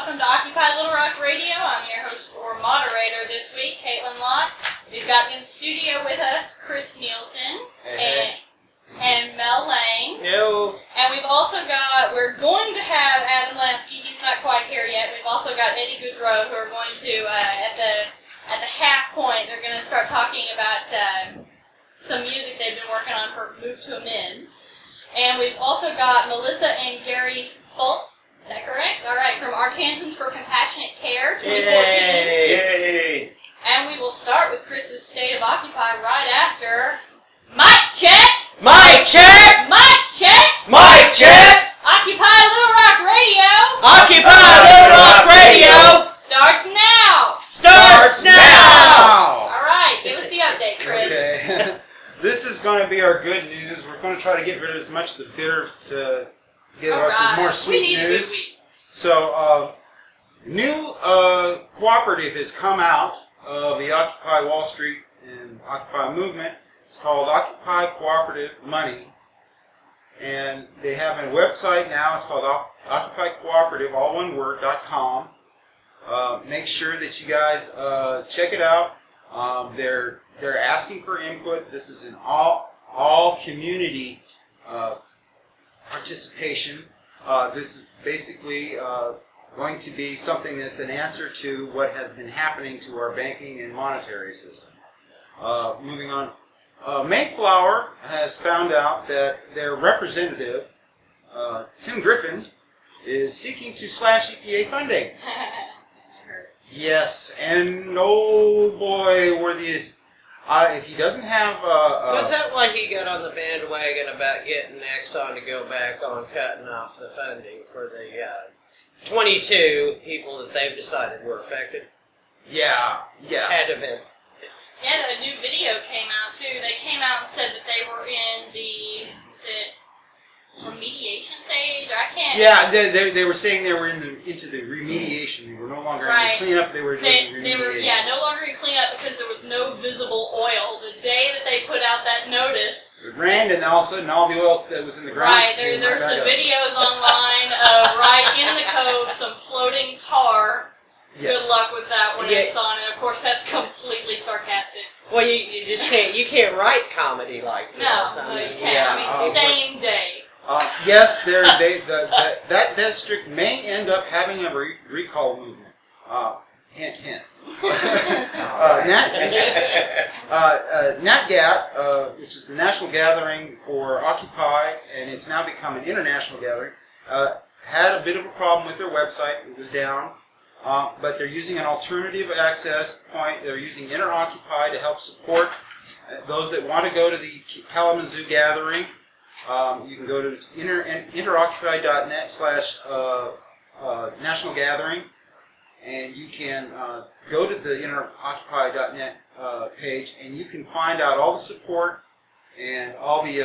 Welcome to Occupy Little Rock Radio. I'm your host or moderator this week, Caitlin Lott. We've got in studio with us Chris Nielsen and Mel Lang. Yo. And we've also got, we're going to have Adam Lansky. He's not quite here yet. We've also got Eddie Goodrow, who are going to, at the half point, they're going to start talking about some music they've been working on for Move to Amend. And we've also got Melissa and Gary Fultz. Is that correct? All right, from Arkansans for Compassionate Care 2014. Yay. And we will start with Chris's State of Occupy right after. Mic check! Mic check! Mic check! Mic check! Occupy Little Rock Radio! Occupy Little Rock Radio! Starts now! Starts now! All right, give us the update, Chris. Okay. This is going to be our good news. We're going to try to get rid of as much of the bitter to give us some more sweet we need news. A good week. So, new cooperative has come out of the Occupy Wall Street and Occupy movement. It's called Occupy Cooperative Money. And they have a website now. It's called Occupy Cooperative, all one word, .com. Make sure that you guys check it out. They're asking for input. This is an all community participation. This is basically going to be something that's an answer to what has been happening to our banking and monetary system. Moving on. Mayflower has found out that their representative, Tim Griffin, is seeking to slash EPA funding. Yes, and oh boy, were these... if he doesn't have... Was that why he got on the bandwagon about getting Exxon to go back on cutting off the funding for the 22 people that they've decided were affected? Yeah. Had to have been. Yeah, a new video came out too. They came out and said that they were in the remediation stage. I can't. Yeah, they were saying they were into the remediation. They were no longer in the cleanup. They were doing remediation. They were no longer in cleanup because there was no visible oil. The day that they put out that notice, it rained, and all of a sudden, all the oil that was in the ground. Right, there's some videos online of right in the cove, some floating tar. Yes. Good luck with that when it's on, and of course that's completely sarcastic. Well, you just can't write comedy like this. No, you can't. Same day. Yes, that district may end up having a recall movement. Hint, hint. NatGat, which is the national gathering for Occupy, and it's now become an international gathering, had a bit of a problem with their website. It was down. But they're using an alternative access point. They're using InterOccupy to help support those that want to go to the Kalamazoo gathering. You can go to interoccupy.net/national gathering, and you can go to the interoccupy.net page, and you can find out all the support and all the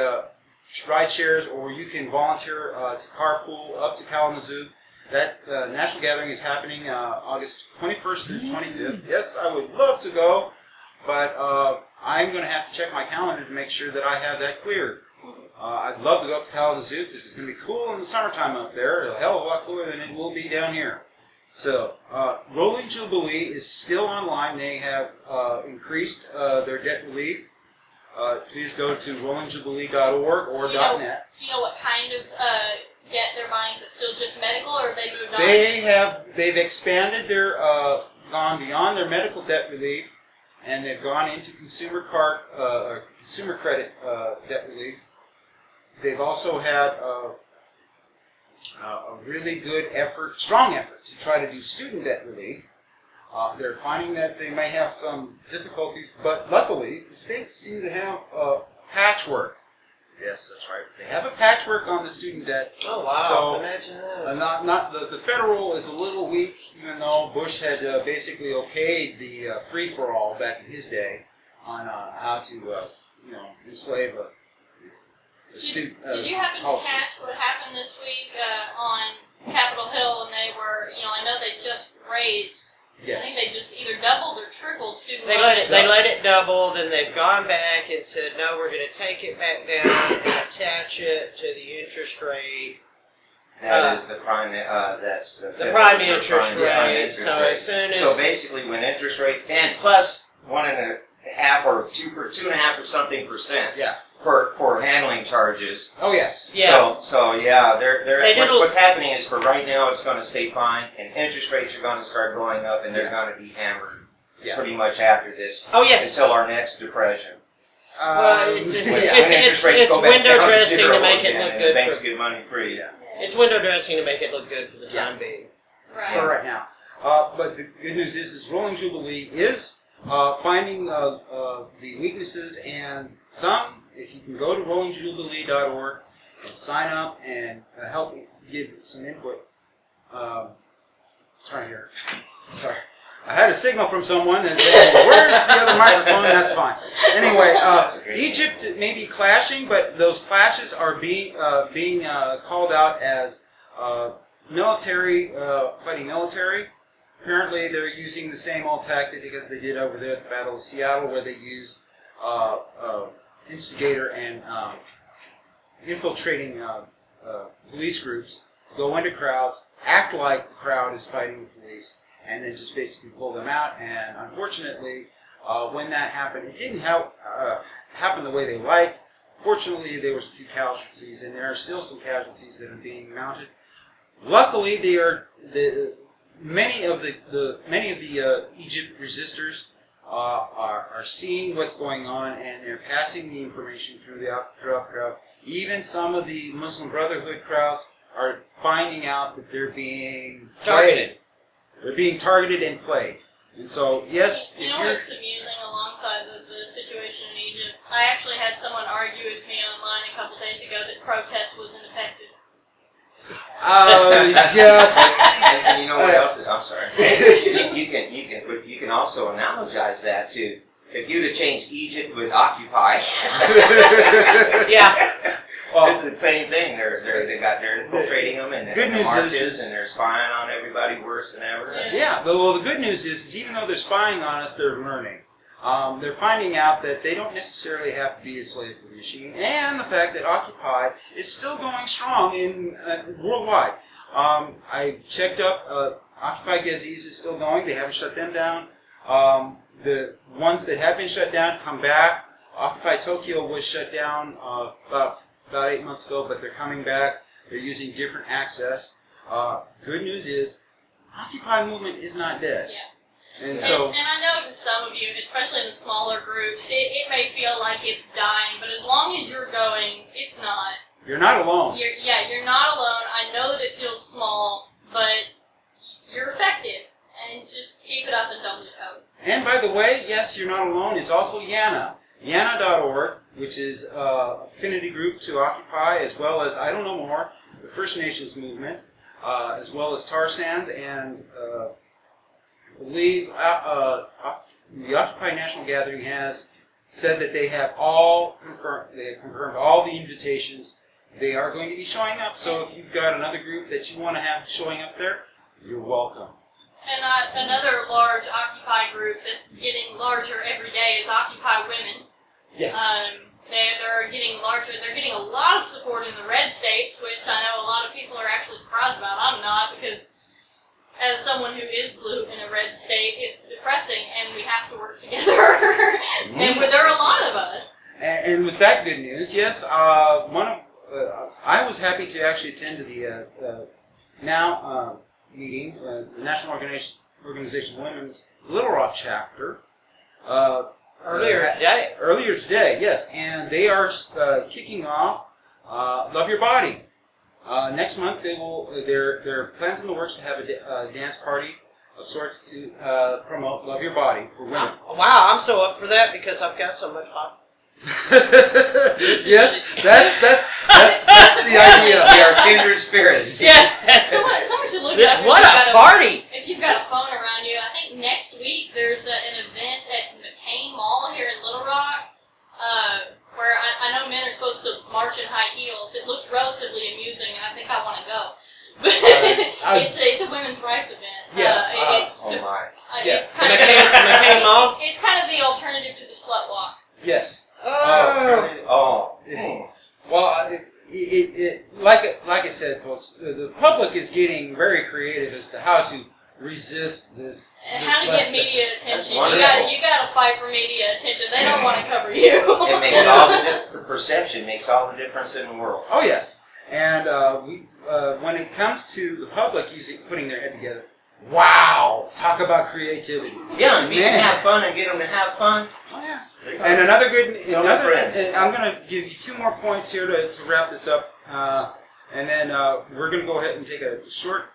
ride shares, or you can volunteer to carpool up to Kalamazoo. That national gathering is happening August 21st through 25th. Yes, I would love to go, but I'm going to have to check my calendar to make sure that I have that cleared. I'd love to go up to Kalamazoo because it's going to be cool in the summertime up there. A hell of a lot cooler than it will be down here. So, Rolling Jubilee is still online. They have increased their debt relief. Please go to rollingjubilee.org or .net. Do you know what kind of debt they're buying? Is it still just medical, or have they moved on? They've expanded their gone beyond their medical debt relief, and they've gone into consumer credit debt relief. They've also had a really good strong effort to try to do student debt relief. They're finding that they may have some difficulties, but luckily the states seem to have patchwork. Yes, that's right. They have a patchwork on the student debt. Oh wow! So, imagine that. The federal is a little weak, even though Bush had basically okayed the free-for-all back in his day on how to enslave a student. Did you happen to catch what happened this week on Capitol Hill? And they were, I know they just raised. Yes. I think they just either doubled or tripled student They loans. let it double, then they've gone back and said, no, we're going to take it back down and attach it to the interest rate That is the prime. That's the prime interest prime rate. interest So rate. as soon as So basically, when interest rate and plus 1.5 or 2.5 or something percent. Yeah. For handling charges. Oh yes. Yeah. So yeah, They did what's happening is for right now it's going to stay fine, and interest rates are going to start going up, and they're going to be hammered pretty much after this. Oh yes. Until our next depression. Well, it's When window dressing to make it look good. Banks get money free. Yeah. It's window dressing to make it look good for the time being. Right. For right now. But the good news is Rolling Jubilee is finding the weaknesses, and some, if you can go to rollingjubilee.org and sign up and help give some input. It's right here. Sorry. I had a signal from someone, and where's the other microphone? That's fine. Anyway, Egypt may be clashing, but those clashes are being called out as military, fighting military. Apparently, they're using the same old tactic as they did over there at the Battle of Seattle, where they used instigator and infiltrating police groups to go into crowds, act like the crowd is fighting the police, and then just basically pull them out. And unfortunately, when that happened, it didn't happen the way they liked. Fortunately, there was a few casualties, and there are still some casualties that are being mounted. Luckily, many of the Egypt resistors are seeing what's going on, and they're passing the information throughout the crowd. Even some of the Muslim Brotherhood crowds are finding out that they're being targeted. They're being targeted and played. And so, yes. You know what's amusing alongside the situation in Egypt? I actually had someone argue with me online a couple days ago that protest was ineffective. Yes. And you know what else? I'm sorry. You can also analogize that to if you'd have changed Egypt with Occupy. Yeah. Well, it's the same thing. They're infiltrating them, and good the news marches, and they're spying on everybody worse than ever. Yeah. Well, the good news is even though they're spying on us, they're learning. They're finding out that they don't necessarily have to be a slave to the machine, and the fact that Occupy is still going strong in worldwide. I checked up. Occupy Gazis is still going. They haven't shut them down. The ones that have been shut down come back. Occupy Tokyo was shut down about 8 months ago, but they're coming back. They're using different access. Good news is, Occupy movement is not dead. Yeah. And I know to some of you, especially in the smaller groups, it may feel like it's dying, but as long as you're going, it's not. You're not alone. You're not alone. I know that it feels small, but you're effective. And just keep it up and don't lose hope. And by the way, yes, you're not alone. It's also YANA. YANA.org, which is an affinity group to Occupy, as well as, I Don't Know More, the First Nations movement, as well as tar sands, and I believe the Occupy National Gathering has said that they have confirmed all the invitations. They are going to be showing up, so if you've got another group that you want to have showing up there, you're welcome. And another large Occupy group that's getting larger every day is Occupy Women. Yes. They're getting larger. They're getting a lot of support in the red states, which I know a lot of people are actually surprised about. I'm not, because as someone who is blue in a red state, it's depressing, and we have to work together. And there are a lot of us. And with that good news, yes, I was happy to actually attend to the meeting, the National Organization of Women's Little Rock chapter. Earlier today, yes, and they are kicking off Love Your Body. Next month, there are plans in the works to have a dance party of sorts to promote Love Your Body for women. Wow, I'm so up for that because I've got so much pop. Yes, that's the idea. We are kindred spirits. Yes. Someone should look it up. What a party! If you've got a phone around you, I think next week there's an event at McCain Mall here in Little Rock, where I know men are supposed to march in high heels. It looks relatively amusing, and I think I want to go. But it's a women's rights event. Yeah. It's McCain Mall? It's kind of the alternative to the slut walk. Yes. Oh. Well, like I said, folks, the public is getting very creative as to how to resist this. And this how to get media attention. That's You wonderful. got to fight for media attention. They don't want to cover you. It makes all the perception makes all the difference in the world. Oh yes, and when it comes to the public putting their head together, wow, talk about creativity. Yeah, if you can Man. have fun and get them to have fun. Oh yeah. There you go. And another good, Tell my friends. I'm going to give you 2 more points here to wrap this up, and then we're going to go ahead and take a short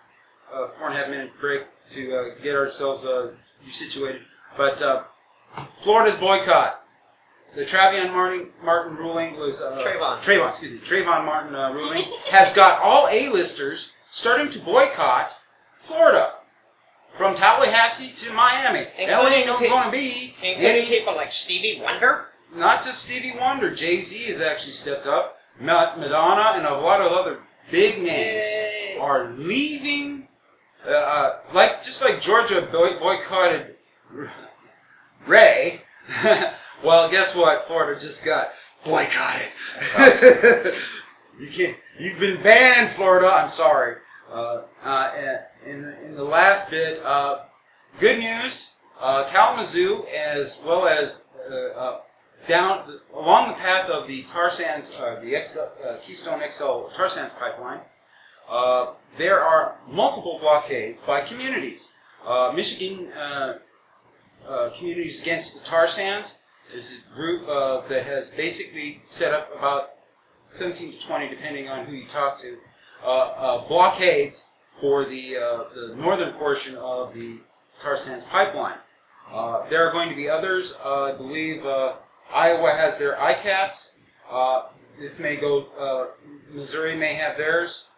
4.5 minute break to get ourselves situated. But Florida's boycott, the Trayvon Martin ruling was Trayvon Martin ruling has got all A-listers starting to boycott Florida. From Tallahassee to Miami. Hell ain't going to be Including people like Stevie Wonder. Not just Stevie Wonder. Jay-Z has actually stepped up. Madonna and a lot of other big names are leaving. Just like Georgia boycotted Ray. Well, guess what? Florida just got boycotted. You've been banned, Florida. I'm sorry. In the last bit, good news, Kalamazoo, as well as down along the path of the tar sands, Keystone XL tar sands pipeline, there are multiple blockades by communities. Michigan Communities Against the Tar Sands is a group that has basically set up about 17 to 20, depending on who you talk to, blockades for the northern portion of the tar sands pipeline. There are going to be others. I believe Iowa has their ICATs. This may go. Missouri may have theirs.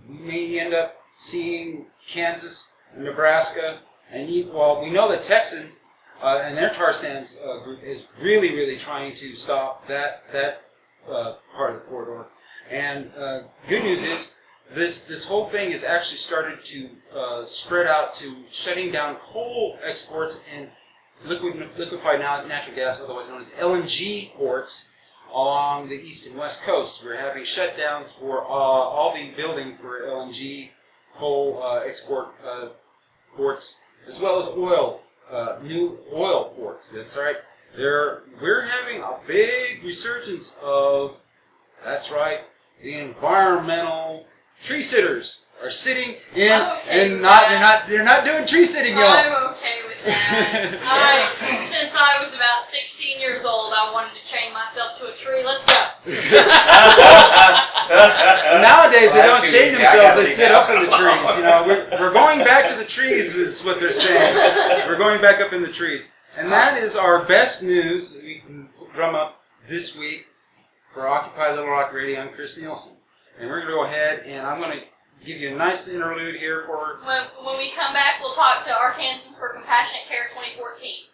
We may end up seeing Kansas, Nebraska, and we know that Texas and their tar sands group is really trying to stop that part of the corridor. And good news is this whole thing has actually started to spread out to shutting down coal exports and liquefied natural gas, otherwise known as LNG ports, along the east and west coast. We're having shutdowns for all the building for LNG coal export ports, as well as new oil ports. That's right. We're having a big resurgence of, that's right, the environmental tree sitters are sitting in and they're not doing tree sitting, y'all. I'm okay with that. Since I was about 16 years old, I wanted to chain myself to a tree. Let's go. Nowadays they don't chain themselves; they sit up in the trees. You know, we're going back to the trees, is what they're saying. We're going back up in the trees, and that is our best news that we can drum up this week for Occupy Little Rock Radio. I'm Chris Nielsen, and we're going to go ahead and I'm going to give you a nice interlude here for. When we come back, we'll talk to Arkansans for Compassionate Care 2014.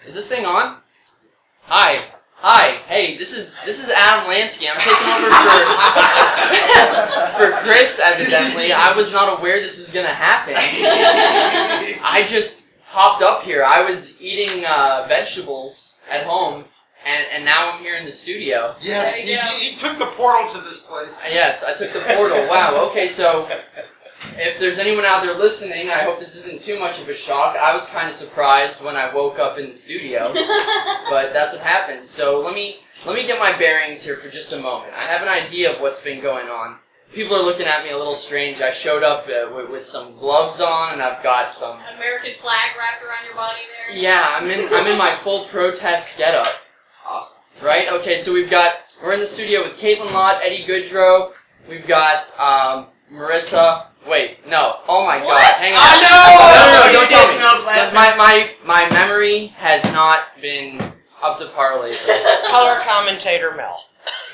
Is this thing on? Hi. Hey, this is Adam Lansky. I'm taking over for Chris, evidently. I was not aware this was going to happen. I just popped up here. I was eating vegetables at home, and now I'm here in the studio. Yes, he took the portal to this place. Yes, I took the portal. Wow, okay, so if there's anyone out there listening, I hope this isn't too much of a shock. I was kind of surprised when I woke up in the studio, but that's what happened. So let me get my bearings here for just a moment. I have an idea of what's been going on. People are looking at me a little strange. I showed up with some gloves on, and I've got some An American flag wrapped around your body there. Yeah, I'm in my full protest getup. Awesome. Right? Okay, so we're in the studio with Caitlin Lott, Eddie Goodrow. We've got Marissa. Wait, no. Oh my God! Hang on. No, don't tell me. My memory has not been up to par lately. Color commentator Mel.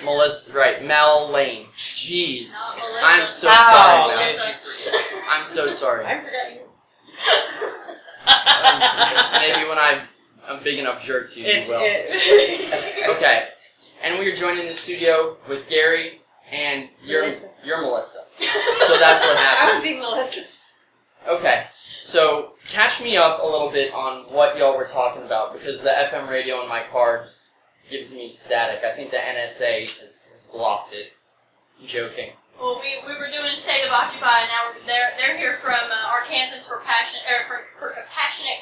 Melissa, right? Mel Lane. Jeez, Not Melissa. I'm so sorry, Mel. Melissa. I'm so sorry. I forgot you. Maybe when I'm a big enough jerk to you, It's you will. it. Okay, and we are joined in the studio with Gary and you're Melissa. Melissa. So that's what I happened. would be Melissa. Okay, so catch me up a little bit on what y'all were talking about, because the FM radio in my car just gives me static. I think the NSA has blocked it. I'm joking. Well, we were doing State of Occupy, and now they're here from Arkansans for Compassionate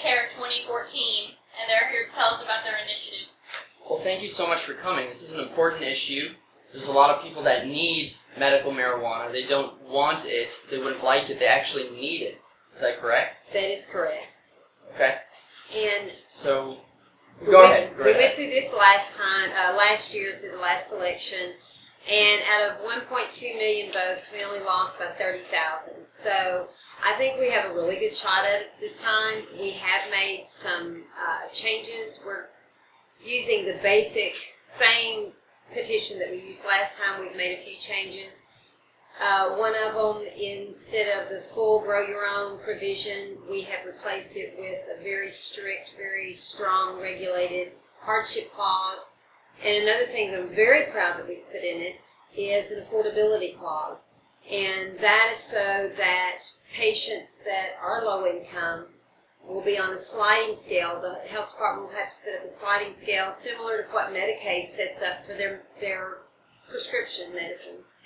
Care 2014, and they're here to tell us about their initiative. Well, thank you so much for coming. This is an important issue. There's a lot of people that need medical marijuana. They don't want it. They wouldn't like it. They actually need it. Is that correct? That is correct. Okay. And so, go ahead. We went through this last year through the last election, and out of 1.2 million votes, we only lost by 30,000. So I think we have a really good shot at it this time. We have made some changes. We're using the basic same petition that we used last time. We've made a few changes. One of them, instead of the full grow your own provision, we have replaced it with a very strict, very strong regulated hardship clause. And another thing that I'm very proud that we've put in it is an affordability clause. And that is so that patients that are low income will be on a sliding scale. The health department will have to set up a sliding scale similar to what Medicaid sets up for their prescription medicines,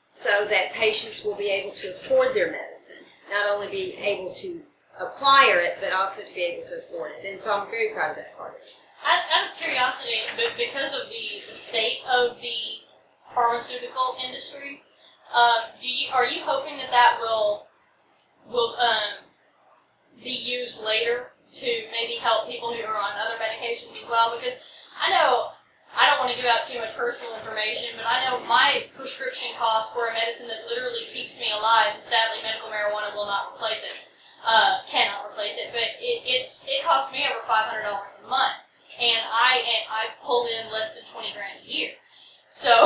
so that patients will be able to afford their medicine, not only be able to acquire it, but also to be able to afford it. And so I'm very proud of that part of it. Out of curiosity, but because of the state of the pharmaceutical industry, are you hoping that will be used later to maybe help people who are on other medications as well? Because I know, I don't want to give out too much personal information, but I know my prescription cost for a medicine that literally keeps me alive, and sadly medical marijuana will not replace it, cannot replace it, but it costs me over $500 a month, and I pull in less than $20,000 a year. So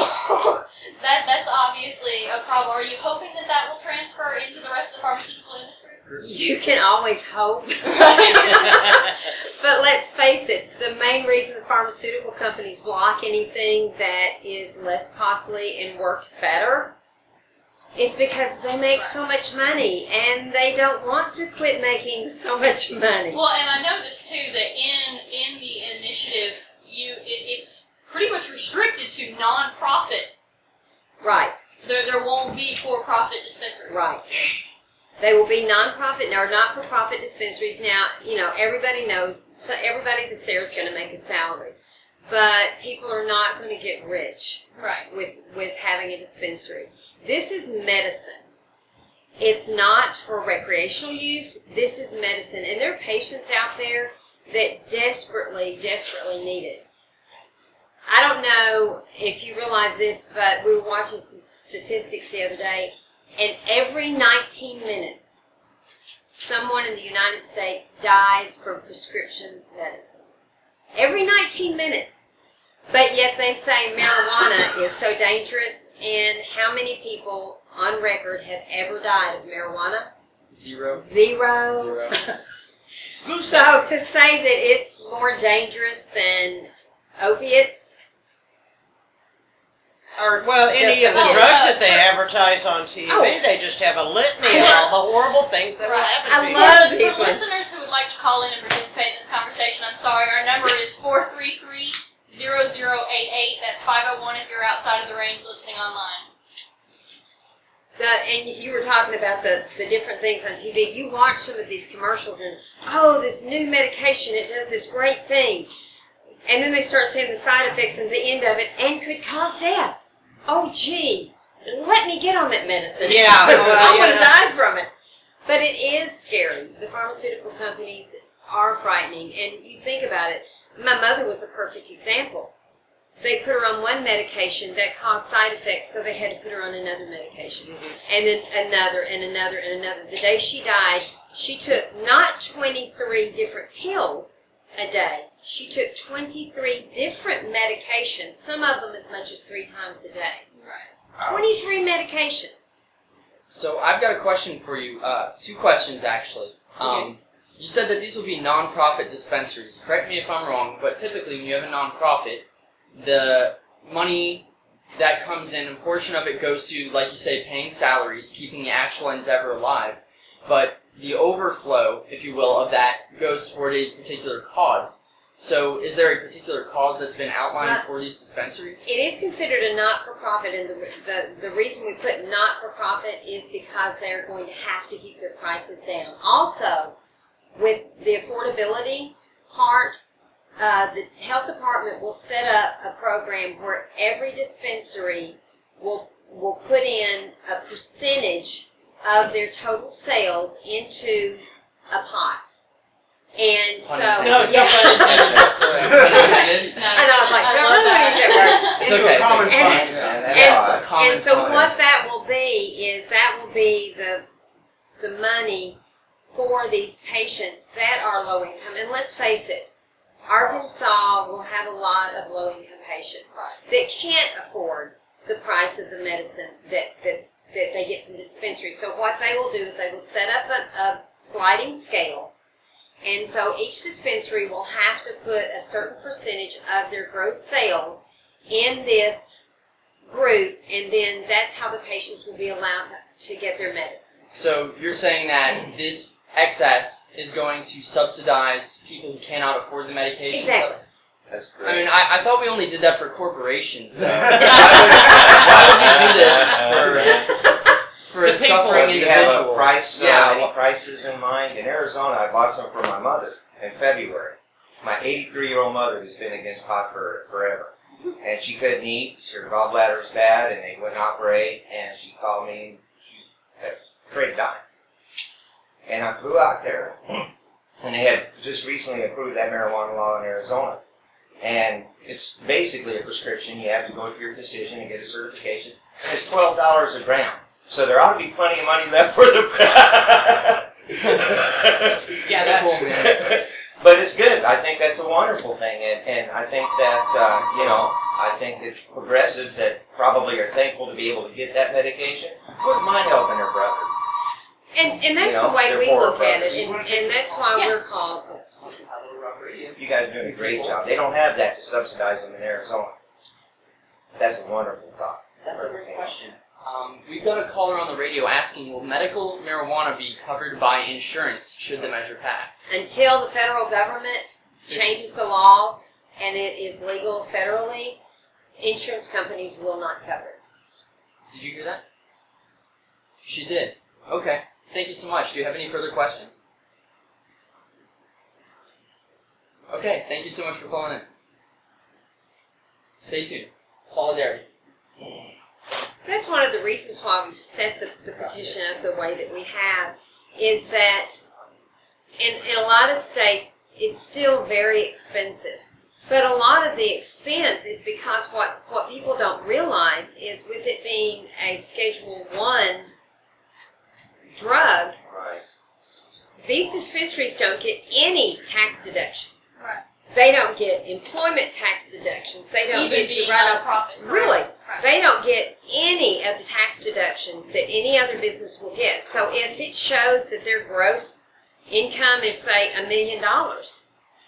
that's obviously a problem. Are you hoping that will transfer into the rest of the pharmaceutical industry? You can always hope. But let's face it, the main reason the pharmaceutical companies block anything that is less costly and works better is because they make so much money, and they don't want to quit making so much money. Well, and I noticed too that in the initiative, it's pretty much restricted to non-profit. Right. There won't be for-profit dispensaries. Right. They will be non-profit or not-for-profit dispensaries. Now, everybody knows, so everybody that's there is going to make a salary. But people are not going to get rich with having a dispensary. This is medicine. It's not for recreational use. This is medicine. And there are patients out there that desperately, desperately need it. I don't know if you realize this, but we were watching some statistics the other day, and every 19 minutes, someone in the United States dies from prescription medicines. Every 19 minutes. But yet they say marijuana is so dangerous, and how many people on record have ever died of marijuana? Zero. So to say that it's more dangerous than opiates, or any of the drugs that they advertise on TV, they just have a litany of all the horrible things that will happen to you. I love these For listeners who would like to call in and participate in this conversation, I'm sorry, our number is 433-0088. That's 501 if you're outside of the range listening online. And you were talking about the different things on TV. You watch some of these commercials and, this new medication, it does this great thing. And then they start saying the side effects at the end of it, and could cause death. Oh, gee, let me get on that medicine. Yeah. I want to die from it. But it is scary. The pharmaceutical companies are frightening. And you think about it, my mother was a perfect example. They put her on one medication that caused side effects, so they had to put her on another medication. And then another, and another, and another. The day she died, she took not 23 different pills a day. She took 23 different medications, some of them as much as 3 times a day. Right. 23 medications. So I've got a question for you. 2 questions, actually. Okay. You said that these will be non-profit dispensaries. Correct me if I'm wrong, but typically when you have a non-profit, the money that comes in, a portion of it goes to, like you say, paying salaries, keeping the actual endeavor alive. But the overflow, if you will, of that goes toward a particular cause. So is there a particular cause that's been outlined for these dispensaries? It is considered a not-for-profit, and the reason we put not-for-profit is because they're going to have to keep their prices down. Also, with the affordability part, the health department will set up a program where every dispensary will put in a percentage of their total sales into a pot. And so, No, yeah. that's all right. And I was like, don't know what he's at. It's okay. Common And- fund. Yeah, that's And, odd. and so what that will be the money for these patients that are low income. And let's face it, Arkansas will have a lot of low income patients that can't afford the price of the medicine that they get from the dispensary. So what they will do is they will set up a sliding scale. And so each dispensary will have to put a certain percentage of their gross sales in this group, and then that's how the patients will be allowed to get their medicine. So you're saying that this excess is going to subsidize people who cannot afford the medication? Exactly. That's great. I mean, I thought we only did that for corporations, though. why would you do this for a The people. suffering So do you individual? have a price, Yeah. any prices in mind? In Arizona, I bought some for my mother in February. My 83-year-old mother who's been against pot for forever. And she couldn't eat, her gallbladder was bad, and they wouldn't operate, and she called me, and she had afraid of dying. And I flew out there, and they had just recently approved that marijuana law in Arizona. And it's basically a prescription. You have to go to your physician and get a certification. And it's $12 a gram. So there ought to be plenty of money left for the... Yeah, that's Cool, man. But it's good. I think that's a wonderful thing. And I think that, I think that progressives that probably are thankful to be able to get that medication wouldn't mind helping their brother. And that's You know, the way they're we poor look at brothers. it, and that's why Yeah. we're called. You guys are doing a great job. They don't have that to subsidize them in Arizona. That's a wonderful thought. That's a great question. We've got a caller on the radio asking, will medical marijuana be covered by insurance should the measure pass? Until the federal government changes the laws and it is legal federally, insurance companies will not cover it. Did you hear that? She did. Okay. Thank you so much. Do you have any further questions? Okay. Thank you so much for calling in. Stay tuned. Solidarity. That's one of the reasons why we set the petition up the way that we have, is that in a lot of states it's still very expensive. But a lot of the expense is because what people don't realize is with it being a Schedule 1 drug, Right. these dispensaries don't get any tax deductions. Right. They don't get employment tax deductions. They don't Even get to being write off. nonprofit. Really, Right. they don't get any of the tax deductions that any other business will get. So if it shows that their gross income is, say, $1 million,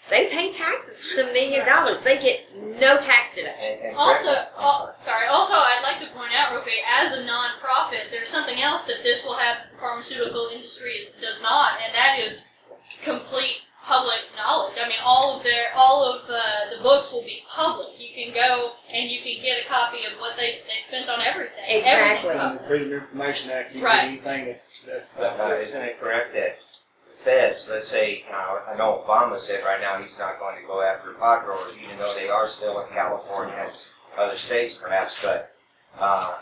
they pay taxes on $1 million. They get no tax deductions. Also, Also, I'd like to point out real quick, as a non-profit, there's something else that this will have that the pharmaceutical industry does not, and that is complete public knowledge. I mean, all of the books will be public. You can go and you can get a copy of what they spent on everything. Exactly. Everything's Under the Freedom of Information Act, you Right. can get anything that's Isn't it correct that the feds, let's say, I know Obama said right now he's not going to go after pot growers, even though they are still in California and other states perhaps, but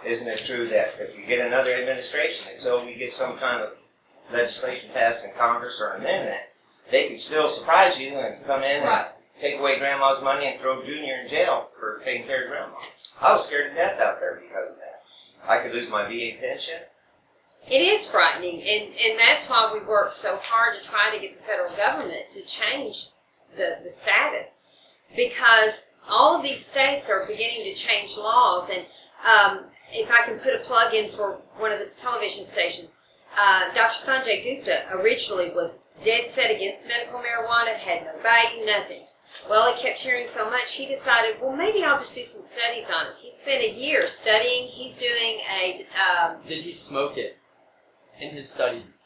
isn't it true that if you get another administration, until we get some kind of legislation passed in Congress or an amendment, they could still surprise you and come in Right. and take away Grandma's money and throw Junior in jail for taking care of Grandma. I was scared to death out there because of that. I could lose my VA pension. It is frightening, and that's why we work so hard to try to get the federal government to change the status, because all of these states are beginning to change laws. And if I can put a plug in for one of the television stations, Dr. Sanjay Gupta originally was dead set against medical marijuana, had no value, nothing. Well, he kept hearing so much, he decided, well, maybe I'll just do some studies on it. He spent a year studying. He's doing a... Did he smoke it in his studies?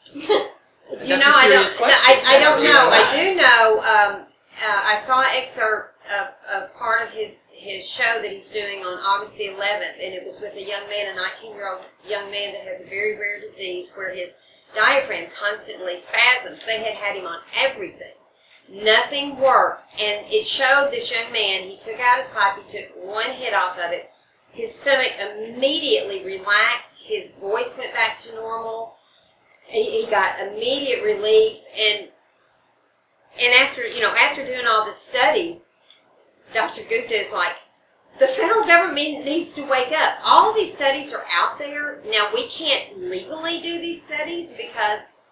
You That's know, a I don't. serious question. I don't That's know. really I do know. I saw an excerpt of part of his show that he's doing on August the 11th, and it was with a young man, a 19-year-old young man that has a very rare disease where his diaphragm constantly spasms. They had him on everything. Nothing worked, and it showed this young man. He took out his pipe. He took one hit off of it. His stomach immediately relaxed. His voice went back to normal. He got immediate relief, and after doing all the studies, Dr. Gupta is like, the federal government needs to wake up. All these studies are out there. Now, we can't legally do these studies because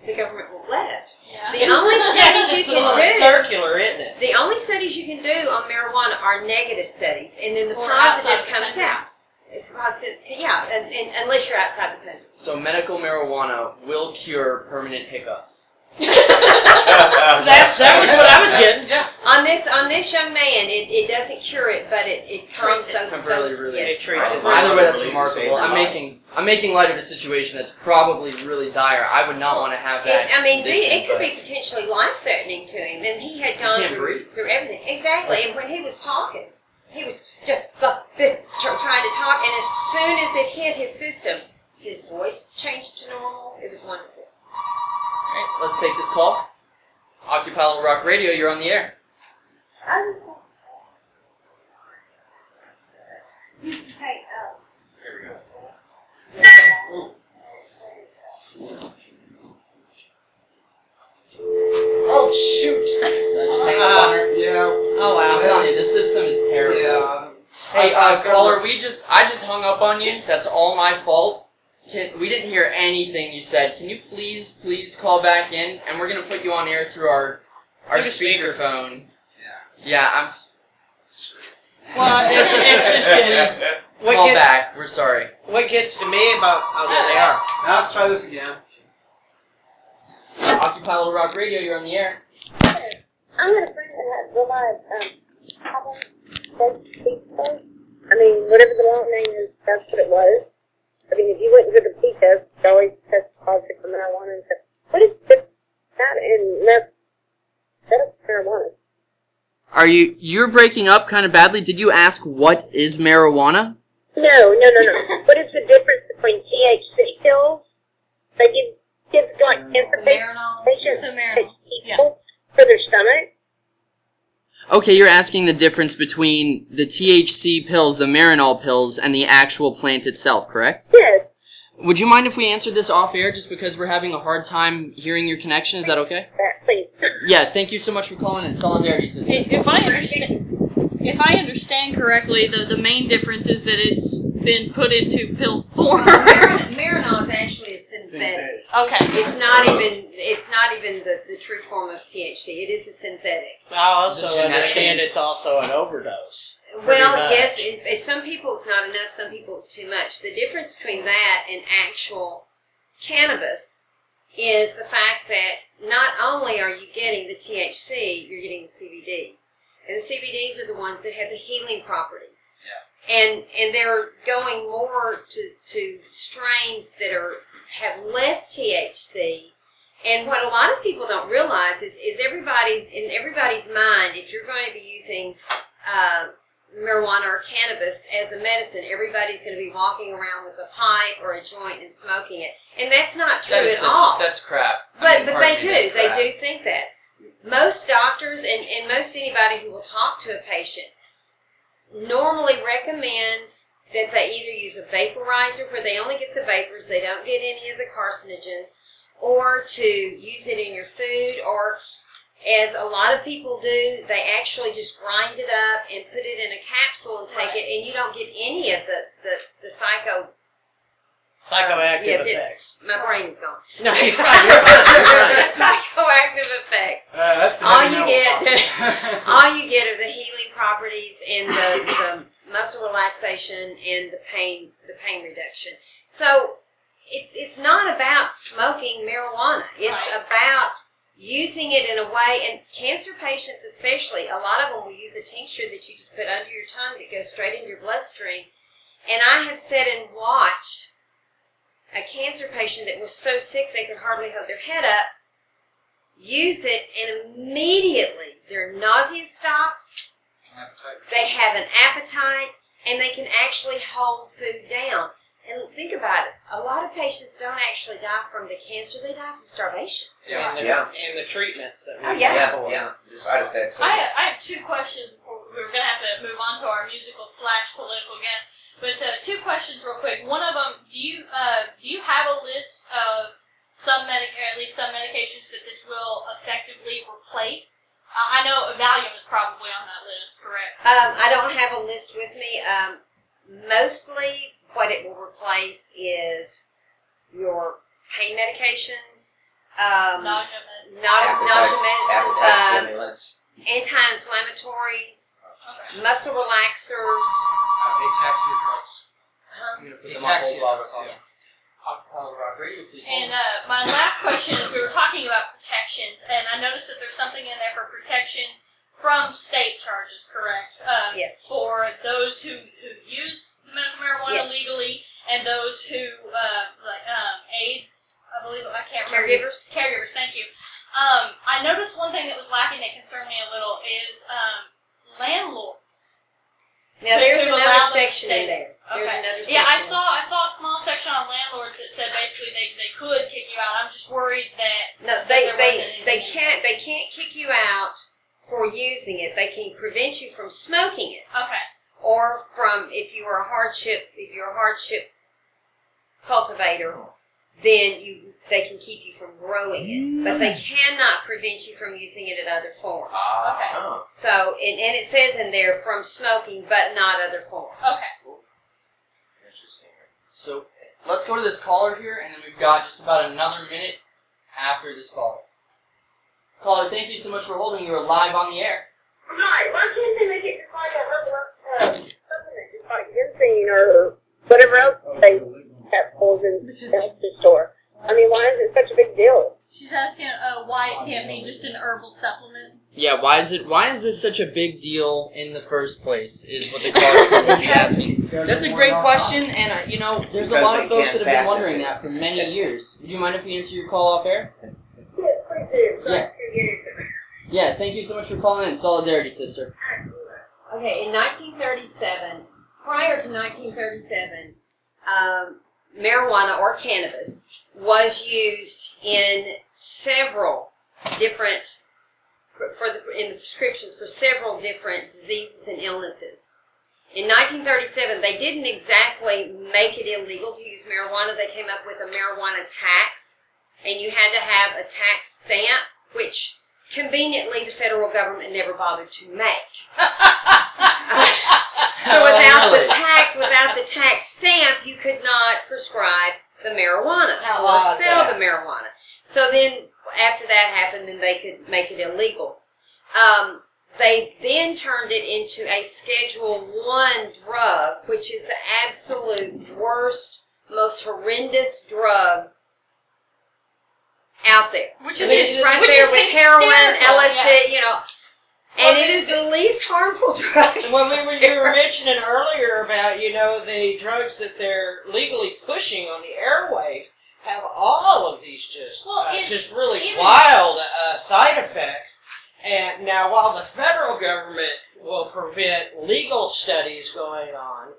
the government won't let us. Yeah. The only studies you It's a can little do, circular, isn't it? the only studies you can do on marijuana are negative studies, and then the Or positive outside the comes country. out. It's positive, yeah, and unless you're outside the country. So medical marijuana will cure permanent hiccups. That was what I was getting. Yeah. On this young man, it doesn't cure it, but it calms those Temporarily those relieves. yes. It treats it. Either way, that's Really to save remarkable. your I'm making light of a situation that's probably really dire. I would not want to have that. It could condition, be potentially life-threatening to him, and he had gone can't breathe. through everything. Exactly, and when he was talking, he was just like this, trying to talk, and as soon as it hit his system, his voice changed to normal. It was wonderful. All right, let's take this call. Occupy Little Rock Radio, you're on the air. Here we go. Oh shoot! Did I just hang up on her? Yeah. Oh, wow. I'm telling you, this system is terrible. Yeah. Hey, I've got caller, her- I just hung up on you. That's all my fault. We didn't hear anything you said. Can you please call back in? And we're gonna put you on air through our Through the speaker. speakerphone. Yeah. Yeah, Well, it's just what call gets back. We're sorry. what gets to me about there they are. Now let's try this again. Occupy Little Rock Radio, you're on the air. I had a friend that had real life problems. I mean, whatever the long name is, that's what it was. I mean, if you went to the P test, you always test positive for marijuana and stuff. What is that and that's marijuana? You're breaking up kind of badly. Did you ask what is marijuana? No. What is the difference between THC pills they give kids like cancer patients The Marinol. take pills for their stomach? Okay, you're asking the difference between the THC pills, the Marinol pills, and the actual plant itself, correct? Yes. Would you mind if we answered this off air just because we're having a hard time hearing your connection? Is that okay? That, please. Yeah, thank you so much for calling in. Solidarity system. If I understand correctly, the main difference is that it's been put into pill form. Marinol is actually a synthetic. Okay. It's not even the true form of THC. It is a synthetic. I also Is it genetic? understand it's also an overdose. Well, much. yes, some people it's not enough, some people it's too much. The difference between that and actual cannabis is the fact that not only are you getting the THC, you're getting the CBDs. And the CBDs are the ones that have the healing properties. Yeah. And they're going more to strains that have less THC. And what a lot of people don't realize is in everybody's mind, if you're going to be using marijuana or cannabis as a medicine, everybody's going to be walking around with a pipe or a joint and smoking it. And that's not true at all. That's crap. But they do. They do think that. Most doctors and most anybody who will talk to a patient normally recommends that they either use a vaporizer where they only get the vapors, they don't get any of the carcinogens, or to use it in your food, or as a lot of people do, they actually just grind it up and put it in a capsule and take it, and you don't get any of the Psychoactive effects. My brain is gone. No, you're fine. Psychoactive effects. That's the All heavy you metal get, stuff. all you get are the healing properties and the muscle relaxation and the pain reduction. So it's not about smoking marijuana. It's about using it in a way, and cancer patients especially, a lot of them will use a tincture that you just put under your tongue that goes straight into your bloodstream. And I have sat and watched a cancer patient that was so sick they could hardly hold their head up, use it, and immediately their nausea stops, they have an appetite, and they can actually hold food down. And think about it. A lot of patients don't actually die from the cancer. They die from starvation. Yeah, and the treatments that we Yeah, the side effects. I have two questions before we're going to have to move on to our musical/political guest. But two questions real quick. One of them, do you have a list of at least some medications that this will effectively replace? I know Valium is probably on that list, correct? I don't have a list with me. Mostly what it will replace is your pain medications, Nausea medicine. nausea medicines, stimulants. Anti-inflammatories, Okay. muscle relaxers. Ataxia drugs. Ataxia drugs, yeah. Acapella Rock Radio, please. And my last question is, we were talking about protections, and I noticed that there's something in there for protections from state charges, correct? Yes. For those who use medical marijuana Yes. legally, and those who, AIDS, I believe, I can't remember. Caregivers, thank you. I noticed one thing that was lacking that concerned me a little is landlords. Now there's Who another allow them to section stay in there. There's Okay. another section. Yeah, I saw a small section on landlords that said basically they could kick you out. I'm just worried that No, there wasn't they anything. can't kick you out for using it. They can prevent you from smoking it, Okay. or from if you're a hardship cultivator, then they can keep you from growing it, but they cannot prevent you from using it in other forms. Okay. Oh. So, and it says in there from smoking, but not other forms. Okay. Interesting. So let's go to this caller here, and then we've got just about another minute after this caller. Caller, thank you so much for holding. You are live on the air. Hi, why can't they make it just like a herbal supplement, just like ginseng or whatever else they have pulled in the health store? I mean, why is it such a big deal? She's asking why it can't be just an herbal supplement. Yeah, why is this such a big deal in the first place, is what the caller seems to be asking. That's a great question, and there's a lot of folks that have been wondering that for many years. Would you mind if we answer your call off air? Yeah, please do. Yeah. Yeah, thank you so much for calling in. Solidarity, sister. Okay, in 1937, prior to 1937, marijuana or cannabis was used in several different, in the prescriptions for several different diseases and illnesses. In 1937, they didn't exactly make it illegal to use marijuana. They came up with a marijuana tax, and you had to have a tax stamp, which conveniently the federal government never bothered to make. So without the tax stamp, you could not prescribe the marijuana or sell the marijuana. So then, after that happened, then they could make it illegal. They then turned it into a Schedule I drug, which is the absolute worst, most horrendous drug out there. Which I mean, is it's right which there is with heroin, hysterical, LSD, yeah. And it is the least harmful drug. When you were mentioning earlier about, the drugs that they're legally pushing on the airwaves have all of these just really wild side effects. And now, while the federal government will prevent legal studies going on,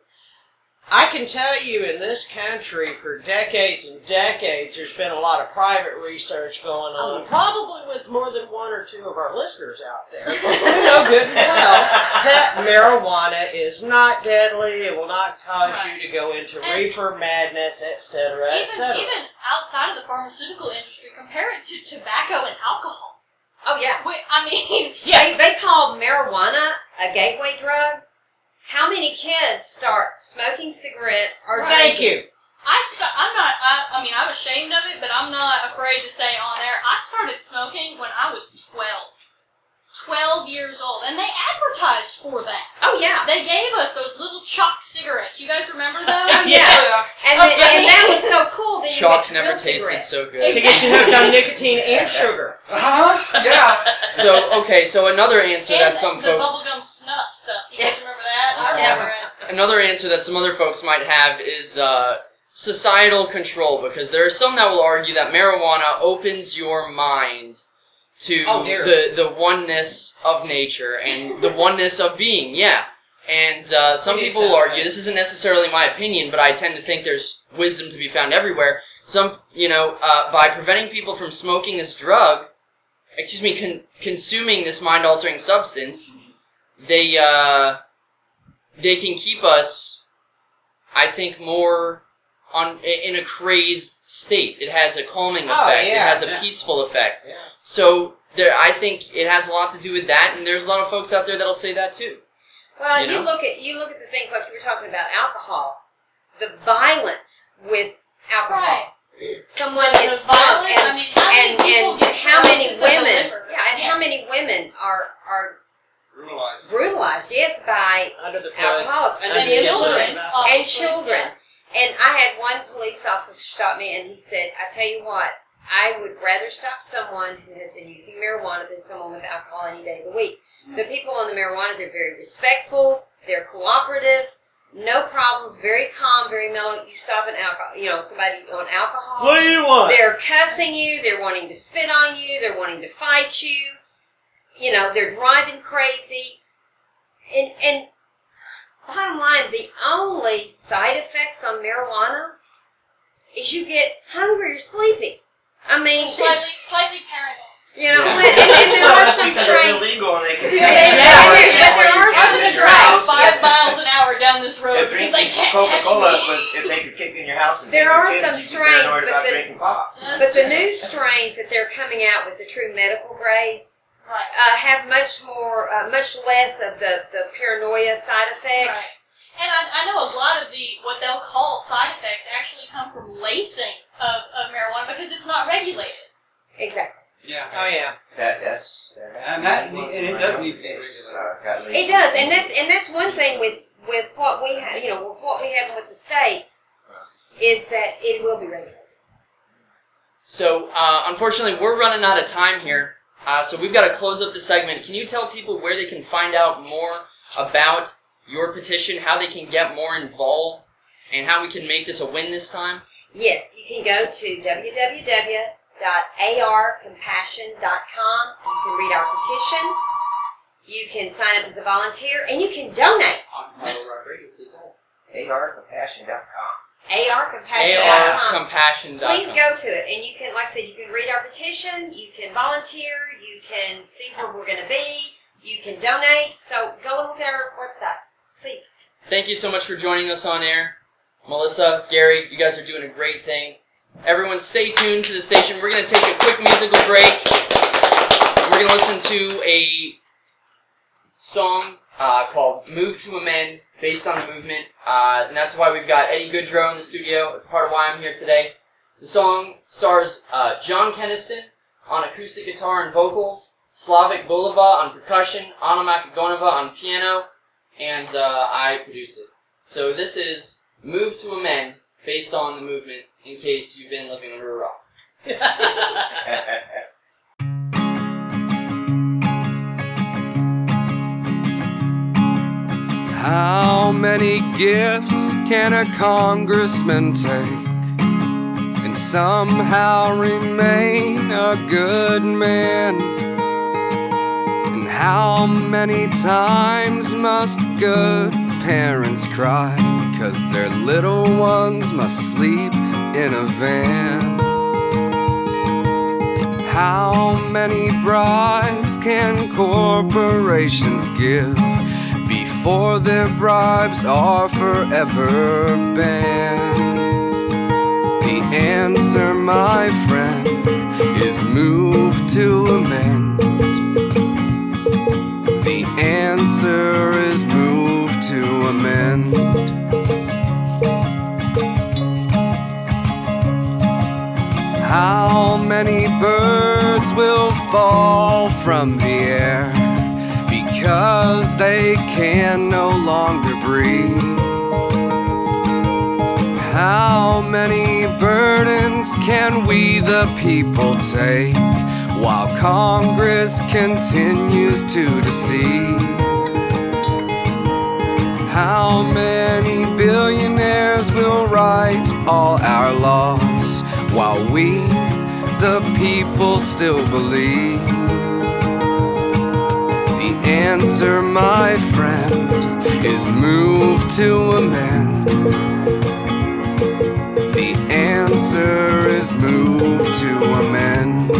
I can tell you in this country for decades and decades there's been a lot of private research going on, probably with more than one or two of our listeners out there who know good and well that marijuana is not deadly, it will not cause you to go into reefer madness, etc., etc. Even outside of the pharmaceutical industry, compare it to tobacco and alcohol. Oh, yeah. They called marijuana a gateway drug. How many kids start smoking cigarettes or Thank drinking? you. I'm ashamed of it, but I'm not afraid to say on there, I started smoking when I was 12. 12 years old, and they advertised for that. Oh, yeah. They gave us those little chalk cigarettes. You guys remember those? Oh, yes. And that was so cool. That Chalk you never real tasted cigarettes. so good. To get you hooked on nicotine and sugar. Yeah. So another answer And that some the folks... bubblegum snuff stuff. You guys remember that? I remember it. Another answer that some other folks might have is societal control, because there are some that will argue that marijuana opens your mind to the oneness of nature and the oneness of being, yeah. And some people will argue, this isn't necessarily my opinion, but I tend to think there's wisdom to be found everywhere. Some, by preventing people from smoking this drug, consuming this mind-altering substance, they can keep us, I think, more in a crazed state. It has a calming effect. It has a peaceful effect. Yeah. So I think it has a lot to do with that, and there's a lot of folks out there that'll say that too. Well, you look at the things like you were talking about alcohol, the violence with alcohol. Right. Someone gets drunk, and how many women? Yeah, and how many women are brutalized? Brutalized, yes, by alcoholics and children. And I had one police officer stop me, and he said, "I tell you what, I would rather stop someone who has been using marijuana than someone with alcohol any day of the week. The people on the marijuana, they're very respectful, they're cooperative, no problems, very calm, very mellow. You stop an alcohol, somebody on alcohol. What do you want? They're cussing you, they're wanting to spit on you, they're wanting to fight you, they're driving crazy. And bottom line, the only side effects on marijuana is you get hungry or sleepy. I mean, slightly paranoid. And there are some strains. It's illegal and they can but there are some strains. 5 miles an hour down this road because they can't Coca-Cola catch me. if they could kick in your house and there are kids, some strains, but the new strains that they're coming out with, the true medical grades, have much less of the paranoia side effects. Right. And I know a lot of what they'll call side effects actually come from lacing of marijuana because it's not regulated. Exactly. Yeah. Oh yeah. And it does need to be regulated. It does, and that's one thing with what we have, with what we have with the states, is that it will be regulated. So unfortunately, we're running out of time here. So we've got to close up the segment. Can you tell people where they can find out more about your petition, how they can get more involved, and how we can make this a win this time? Yes, you can go to www.arcompassion.com. You can read our petition. You can sign up as a volunteer, and you can donate. ARcompassion.com. ARcompassion.com. Please go to it, and you can, like I said, you can read our petition, you can volunteer, you can see where we're going to be, you can donate. So go and look at our website, please. Thank you so much for joining us on air. Melissa, Gary, you guys are doing a great thing. Everyone stay tuned to the station. We're going to take a quick musical break. We're going to listen to a song called Move to Amend, based on the movement. And that's why we've got Eddie Goodrow in the studio. It's part of why I'm here today. The song stars John Keniston on acoustic guitar and vocals, Slavik Golova on percussion, Anna Makagonova on piano, and I produced it. So this is Move to Amend, based on the movement, in case you've been living under a rock. How many gifts can a congressman take and somehow remain a good man? And how many times must good parents cry 'cause their little ones must sleep in a van? How many bribes can corporations give before their bribes are forever banned? The answer, my friend, is move to amend. The answer is move to amend. How many birds will fall from the air because they can no longer breathe? How many burdens can we the people take while Congress continues to deceive? How many billionaires will write all our laws, while we, the people, still believe. The answer, my friend, is move to amend. The answer is move to amend.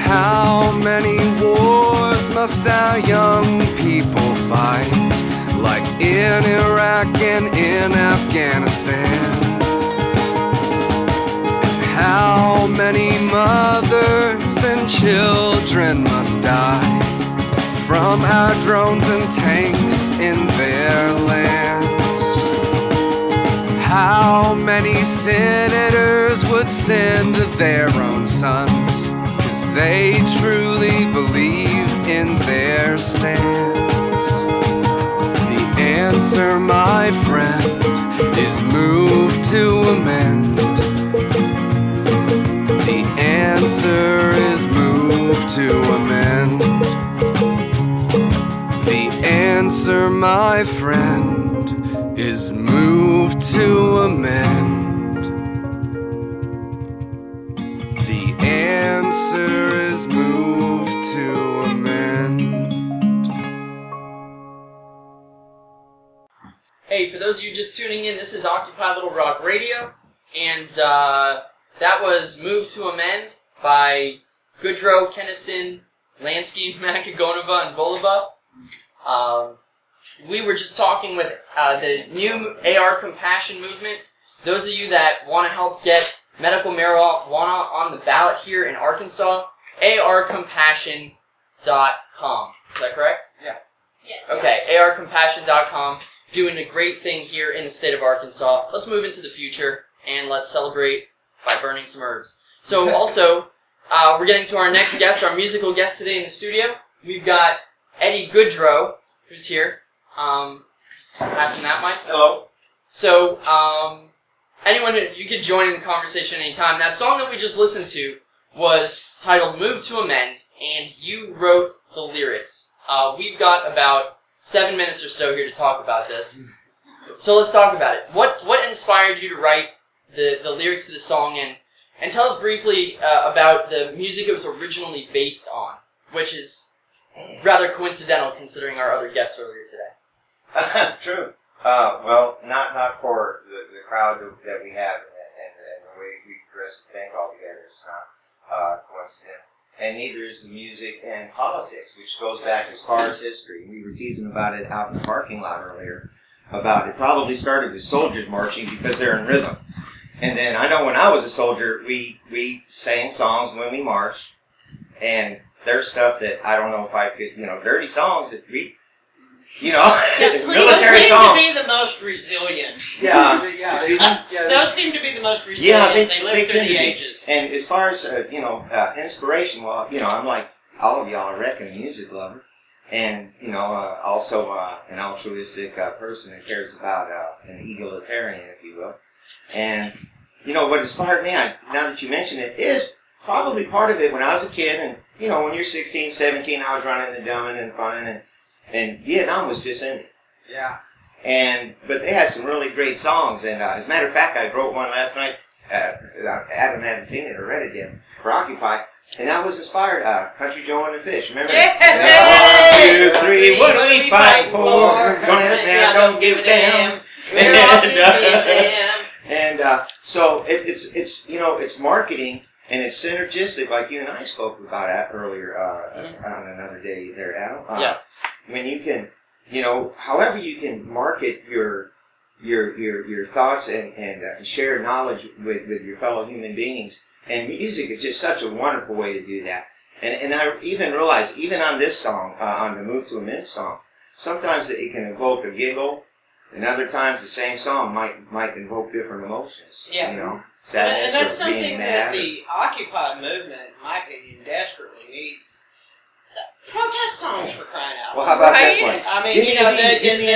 How many wars must our young people fight, like in Iraq and in Afghanistan? And how many mothers and children must die from our drones and tanks in their lands? How many senators would send their own sons, 'cause they truly believe in their stance? The answer, my friend, is move to amend. The answer is move to amend. The answer, my friend, is move to amend. The answer is move to amend. Hey, for those of you just tuning in, this is Occupy Little Rock Radio, and that was Move to Amend by Goodrow, Keniston, Lansky, Macagonova, and Boliva. We were just talking with the new AR Compassion movement. Those of you that want to help get medical marijuana on the ballot here in Arkansas, arcompassion.com. Is that correct? Yeah. Yes. Okay, arcompassion.com. Doing a great thing here in the state of Arkansas. Let's move into the future, and let's celebrate by burning some herbs. So also, we're getting to our next guest, our musical guest today in the studio. We've got Eddie Goodrow, who's here. Passing that mic. Hello. So, anyone, you could join in the conversation anytime. That song that we just listened to was titled Move to Amend, and you wrote the lyrics. We've got about 7 minutes or so here to talk about this. So let's talk about it. What inspired you to write the lyrics to the song, and tell us briefly about the music it was originally based on, which is rather coincidental considering our other guests earlier today. True. Well, not for the crowd that we have and the way we dress and think all together. It's not coincidental. And neither is the music and politics, which goes back as far as history. We were teasing about it out in the parking lot earlier. About it probably started with soldiers marching because they're in rhythm. And then I know when I was a soldier, we sang songs when we marched. And there's stuff that I don't know if I could, dirty songs that we, military songs. They seem to be the most resilient. Yeah. Those seem to be the most resilient. Yeah, they live through tend the to be. ages. And as far as, inspiration, well, I'm like all of y'all, I reckon, a music lover. And, also an altruistic person that cares about an egalitarian, if you will. And, what inspired me, now that you mention it, is probably part of it when I was a kid. And, when you're 16, 17, I was running and dumbing and funning. And Vietnam was just in it. Yeah. But they had some really great songs. And as a matter of fact, I wrote one last night. Adam hadn't seen it or read it yet for Occupy. And that was inspired, Country Joe and the Fish. Remember? Yeah. 1, 2, 3, what do we fight for? Don't ask me, I don't give a damn. So it's marketing, and it's synergistic, like you and I spoke about that earlier on another day there, Adam. Yes. When you can, however you can market your thoughts and share knowledge with your fellow human beings. And music is just such a wonderful way to do that. And I even realized, even on this song, on the Move to Amend song, sometimes it can evoke a giggle, and other times the same song might invoke different emotions. Yeah. Sadness and that's or being something that mad. the Occupy movement, in my opinion, desperately needs. Protest songs, for crying out loud. Well, how about this one? I mean, the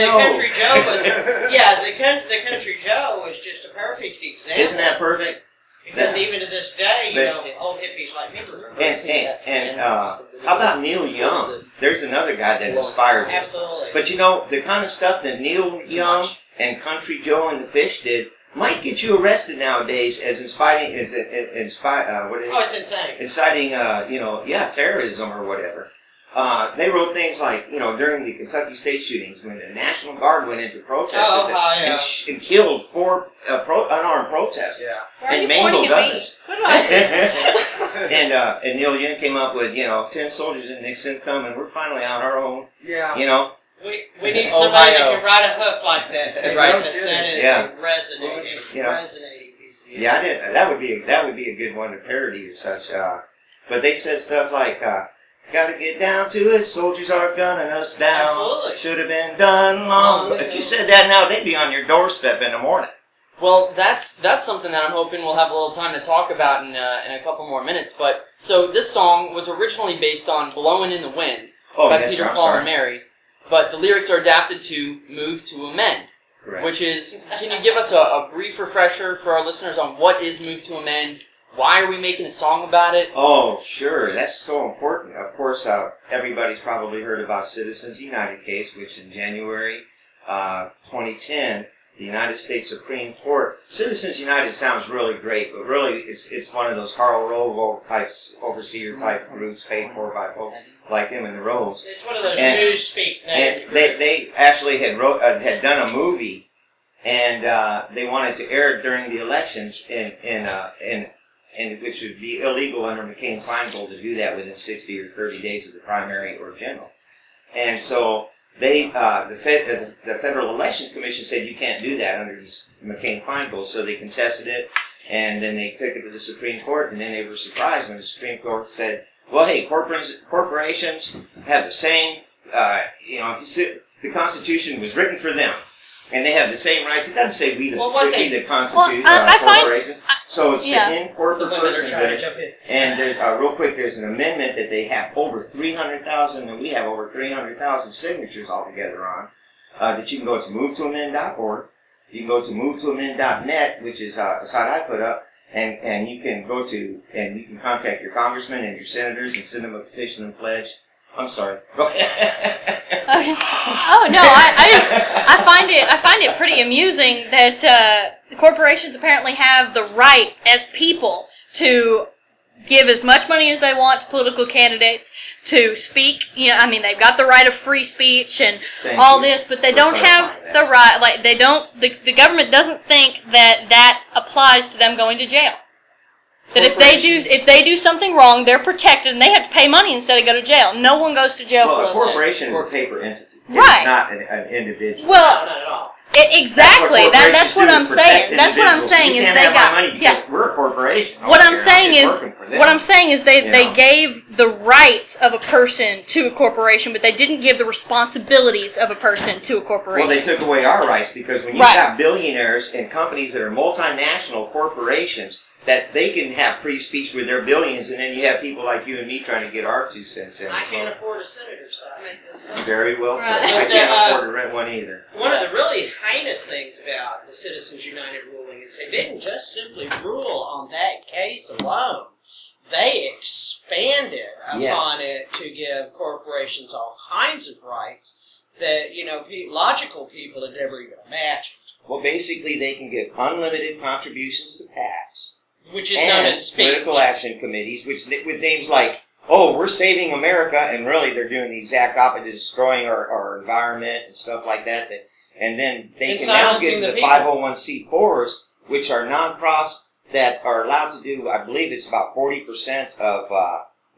Country Joe was, the Country Joe was just a perfect example. Isn't that perfect? Because even to this day, old hippies like me remember. And how about Neil Young? there's another guy that inspired me. Absolutely. But you know, the kind of stuff that Neil Young and Country Joe and the Fish did might get you arrested nowadays as inciting, what is it? Oh, it's insane. Inciting, terrorism or whatever. They wrote things like, during the Kentucky state shootings, when the National Guard went into protest and killed 4 unarmed protesters. Yeah. And mangled others. And Neil Young came up with, 10 soldiers in Nixon coming. We're finally on our own. Yeah. We need somebody that can write a hook like that. Resonating piece. Yeah, that would be a good one to parody or such. But they said stuff like, "Gotta get down to it. Soldiers are gunning us down. Absolutely. Should have been done long." If you said that now, they'd be on your doorstep in the morning. Well, that's something that I'm hoping we'll have a little time to talk about in a couple more minutes. But so this song was originally based on "Blowin' in the Wind" by Peter, Paul, and Mary. But the lyrics are adapted to "Move to Amend," which is, can you give us a brief refresher for our listeners on what is "Move to Amend"? Why are we making a song about it? Oh, sure. That's so important. Of course, everybody's probably heard about Citizens United case, which in January 2010, the United States Supreme Court... Citizens United sounds really great, but really it's one of those Karl Rove types, overseer-type groups paid for by folks like him and the Roves. It's one of those newspeak and they actually had done a movie, and they wanted to air it during the elections, and which would be illegal under McCain-Feingold to do that within 60 or 30 days of the primary or general. And so they, the Federal Elections Commission said you can't do that under McCain-Feingold, so they contested it, and then they took it to the Supreme Court, and then they were surprised when the Supreme Court said, well, hey, corporations have the same, the Constitution was written for them. And they have the same rights. It doesn't say we the Constitution, corporations. So it's the in-corporate person. And there's, real quick, there's an amendment that they have over 300,000, and we have over 300,000 signatures altogether on, that you can go to movetoamend.org. You can go to movetoamend.net, which is a site I put up, and you can go to, and you can contact your congressmen and your senators and send them a petition and pledge. I'm sorry. Go ahead. Okay. Oh no, I find it pretty amusing that corporations apparently have the right as people to give as much money as they want to political candidates, to speak. They've got the right of free speech and this, but they don't have the right. Like they don't. The government doesn't think that applies to them going to jail. That if they do something wrong, they're protected and they have to pay money instead of go to jail. No one goes to jail for those things. Well, a corporation is a paper entity. Right. It's not an individual. Well, not at all. Exactly. That's what I'm saying. That's what I'm saying is they got money because we're a corporation. What I'm saying is they gave the rights of a person to a corporation, but they didn't give the responsibilities of a person to a corporation. Well, they took away our rights because when you've got billionaires and companies that are multinational corporations, that they can have free speech with their billions, and then you have people like you and me trying to get our 2 cents in. I can't afford a senator, so I make this up. Very well. I can't afford to rent one either. One of the really heinous things about the Citizens United ruling is they didn't just simply rule on that case alone. They expanded upon it to give corporations all kinds of rights that, logical people had never even imagined. Well, basically, they can give unlimited contributions to PACs. Which is known as speech. Political action committees, with names like, oh, we're saving America, and really they're doing the exact opposite, destroying our environment and stuff like that. And then they can now get to the 501c4s, which are nonprofits that are allowed to do, I believe it's about 40% of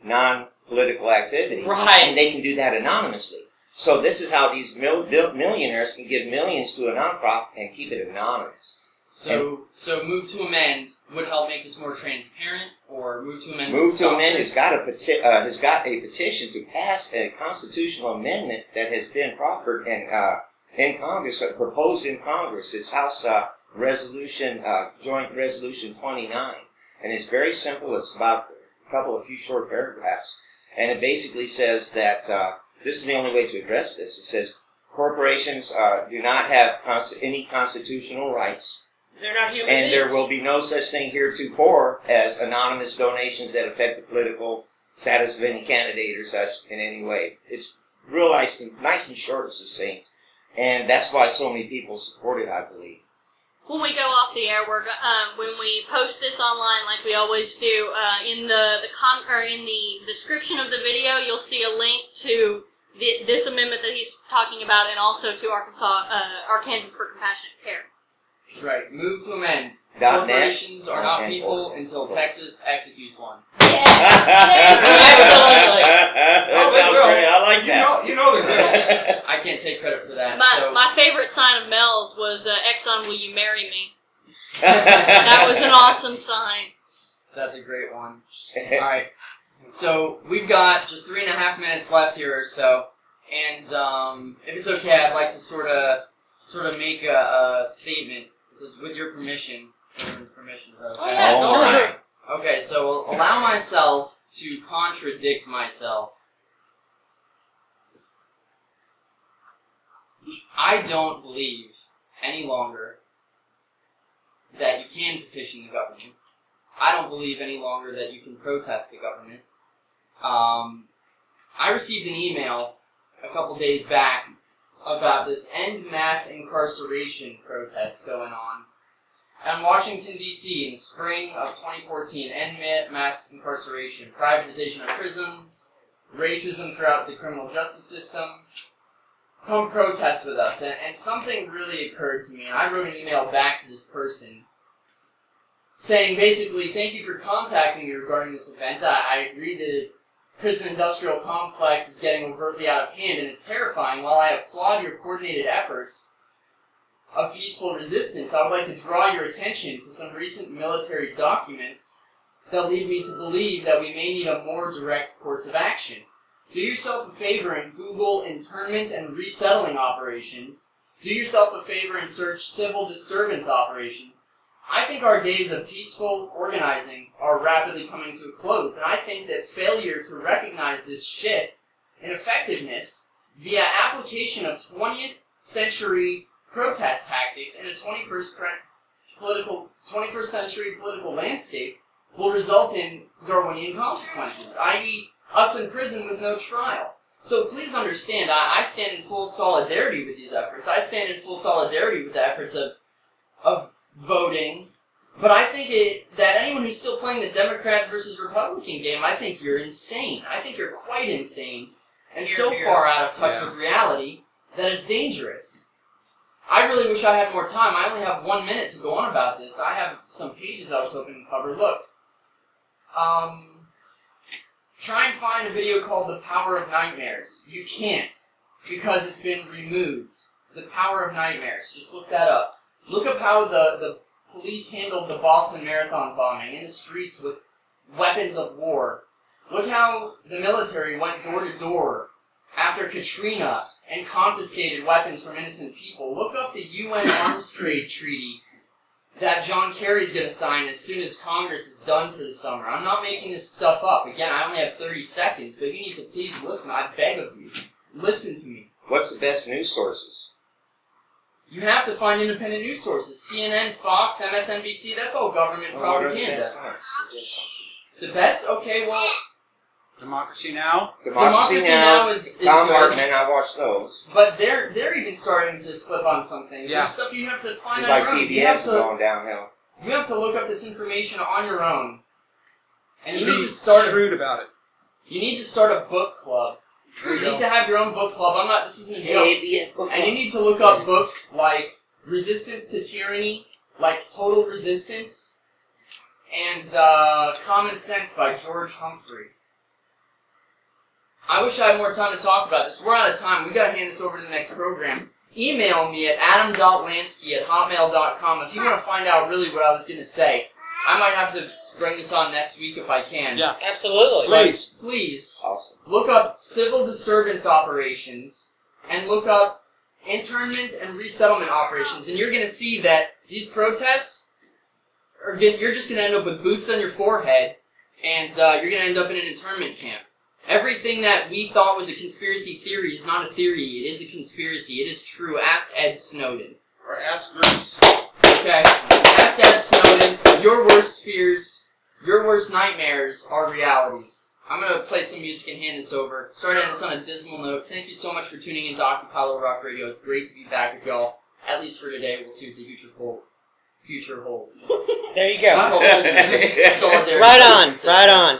non-political activity. Right. And they can do that anonymously. So this is how these millionaires can give millions to a nonprofit and keep it anonymous. So Move to Amend would help make this more transparent, or Move to Amend. Move to Amend has got a petition to pass a constitutional amendment that has been proffered and in Congress, proposed in Congress. It's House Resolution, Joint Resolution 29, and it's very simple. It's about a few short paragraphs, and it basically says that this is the only way to address this. It says corporations do not have any constitutional rights. They're not human beings. And there will be no such thing heretofore as anonymous donations that affect the political status of any candidate or such in any way. It's real nice and short and succinct, and that's why so many people support it, I believe. When we go off the air, when we post this online, like we always do, in the description of the video, you'll see a link to this amendment that he's talking about, and also to Arkansas for Compassionate Care. That's right. Move to amend. .net. Corporations are not people until Texas executes one. Yes! Absolutely. That sounds great. I like that. You know they will. I can't take credit for that. My favorite sign of Mel's was, Exxon, will you marry me? That was an awesome sign. That's a great one. Alright. So, we've got just 3.5 minutes left here or so. And, if it's okay, I'd like to sort of make a statement with your permission. Everyone's permission, is that okay? Oh, yeah, sure. Okay, so allow myself to contradict myself. I don't believe any longer that you can petition the government. I don't believe any longer that you can protest the government. I received an email a couple days back about this end mass incarceration protest going on in Washington, D.C. in the spring of 2014. End mass incarceration, privatization of prisons, racism throughout the criminal justice system. Come protest with us. And something really occurred to me, and I wrote an email back to this person saying basically, thank you for contacting me regarding this event. I agree that prison industrial complex is getting overtly out of hand, and it's terrifying. While I applaud your coordinated efforts of peaceful resistance, I would like to draw your attention to some recent military documents that lead me to believe that we may need a more direct course of action. Do yourself a favor and Google internment and resettling operations. Do yourself a favor and search civil disturbance operations. I think our days of peaceful organizing are rapidly coming to a close, and I think that failure to recognize this shift in effectiveness via application of 20th century protest tactics in a 21st century political landscape will result in Darwinian consequences, i.e., us in prison with no trial. So please understand, I stand in full solidarity with these efforts. I stand in full solidarity with the efforts of voting. But I think that anyone who's still playing the Democrats versus Republican game, I think you're insane. I think you're quite insane, and so far out of touch with reality that it's dangerous. I really wish I had more time. I only have 1 minute to go on about this. I have some pages I was hoping to cover. Look. Try and find a video called The Power of Nightmares. You can't, because it's been removed. The Power of Nightmares. Just look that up. Look up how the police handled the Boston Marathon bombing in the streets with weapons of war. Look how the military went door to door after Katrina and confiscated weapons from innocent people. Look up the UN Arms Trade Treaty that John Kerry's going to sign as soon as Congress is done for the summer. I'm not making this stuff up. Again, I only have 30 seconds, but you need to please listen. I beg of you. Listen to me. What's the best news sources? You have to find independent news sources. CNN, Fox, MSNBC, that's all government propaganda. The best? Okay, well... Democracy Now? Democracy Now is Tom good. Hartman, I watched those. But they're even starting to slip on some things. Yeah. There's stuff you have to find Just on like your own. PBS is going downhill. You have to look up this information on your own. And you Be need to start shrewd about it. You need to start a book club. You need to have your own book club. This isn't a joke. KABF book club. And you need to look up books like Resistance to Tyranny, like Total Resistance, and Common Sense by George Humphrey. I wish I had more time to talk about this. We're out of time. We've got to hand this over to the next program. Email me at adam.lansky@hotmail.com if you want to find out really what I was going to say. I might have to bring this on next week if I can. Yeah, absolutely. Please. Please, Awesome. look up civil disturbance operations and look up internment and resettlement operations, and you're going to see that these protests, you're just going to end up with boots on your forehead, and you're going to end up in an internment camp. Everything that we thought was a conspiracy theory is not a theory. It is a conspiracy. It is true. Ask Ed Snowden. Or ask Greece. Okay? Ask Ed Snowden. Your worst fears, your worst nightmares are realities. I'm going to play some music and hand this over. Sorry to end this on a dismal note. Thank you so much for tuning in to Occupy Little Rock Radio. It's great to be back with y'all, at least for today. We'll see what the future holds. There you go. Solidarity. Right on.